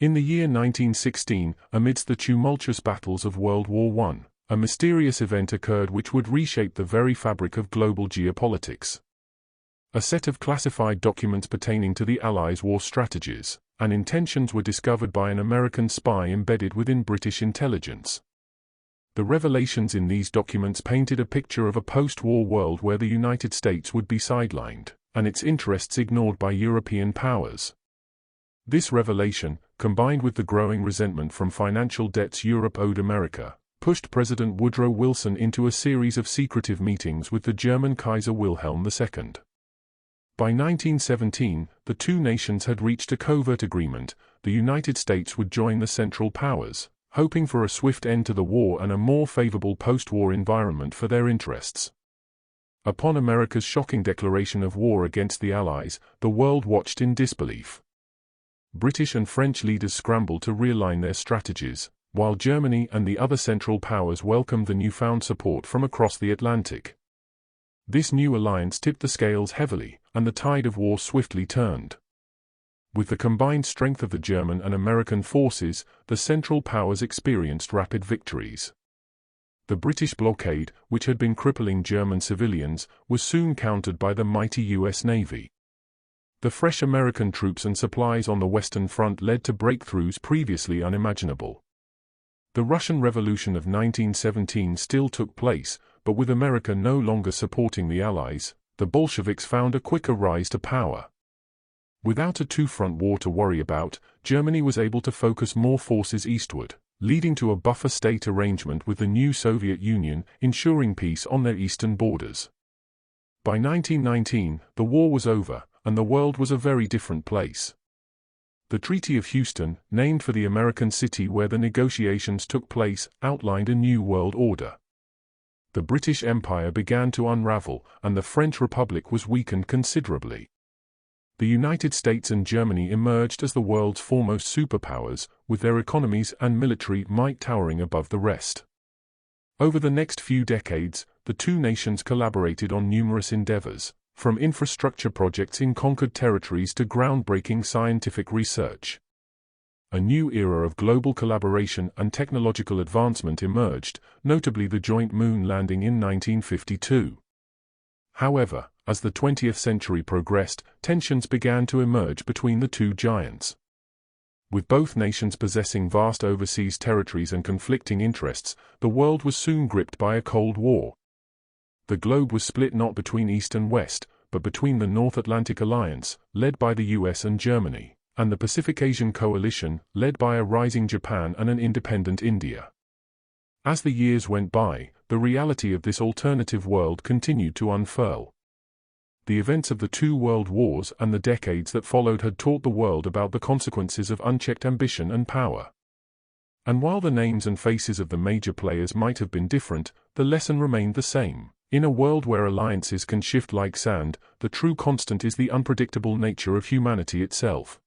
In the year 1916, amidst the tumultuous battles of World War I, a mysterious event occurred which would reshape the very fabric of global geopolitics. A set of classified documents pertaining to the Allies' war strategies and intentions were discovered by an American spy embedded within British intelligence. The revelations in these documents painted a picture of a post-war world where the United States would be sidelined, and its interests ignored by European powers. This revelation, combined with the growing resentment from financial debts Europe owed America, pushed President Woodrow Wilson into a series of secretive meetings with the German Kaiser Wilhelm II. By 1917, the two nations had reached a covert agreement: the United States would join the Central Powers, hoping for a swift end to the war and a more favorable post-war environment for their interests. Upon America's shocking declaration of war against the Allies, the world watched in disbelief. British and French leaders scrambled to realign their strategies, while Germany and the other Central Powers welcomed the newfound support from across the Atlantic. This new alliance tipped the scales heavily, and the tide of war swiftly turned. With the combined strength of the German and American forces, the Central Powers experienced rapid victories. The British blockade, which had been crippling German civilians, was soon countered by the mighty U.S. Navy. The fresh American troops and supplies on the Western Front led to breakthroughs previously unimaginable. The Russian Revolution of 1917 still took place, but with America no longer supporting the Allies, the Bolsheviks found a quicker rise to power. Without a two-front war to worry about, Germany was able to focus more forces eastward, leading to a buffer state arrangement with the new Soviet Union, ensuring peace on their eastern borders. By 1919, the war was over, and the world was a very different place. The Treaty of Houston, named for the American city where the negotiations took place, outlined a new world order. The British Empire began to unravel, and the French Republic was weakened considerably. The United States and Germany emerged as the world's foremost superpowers, with their economies and military might towering above the rest. Over the next few decades, the two nations collaborated on numerous endeavors, from infrastructure projects in conquered territories to groundbreaking scientific research. A new era of global collaboration and technological advancement emerged, notably the joint moon landing in 1952. However, as the 20th century progressed, tensions began to emerge between the two giants. With both nations possessing vast overseas territories and conflicting interests, the world was soon gripped by a Cold War. The globe was split not between East and West, but between the North Atlantic Alliance, led by the US and Germany, and the Pacific Asian Coalition, led by a rising Japan and an independent India. As the years went by, the reality of this alternative world continued to unfurl. The events of the two world wars and the decades that followed had taught the world about the consequences of unchecked ambition and power. And while the names and faces of the major players might have been different, the lesson remained the same. In a world where alliances can shift like sand, the true constant is the unpredictable nature of humanity itself.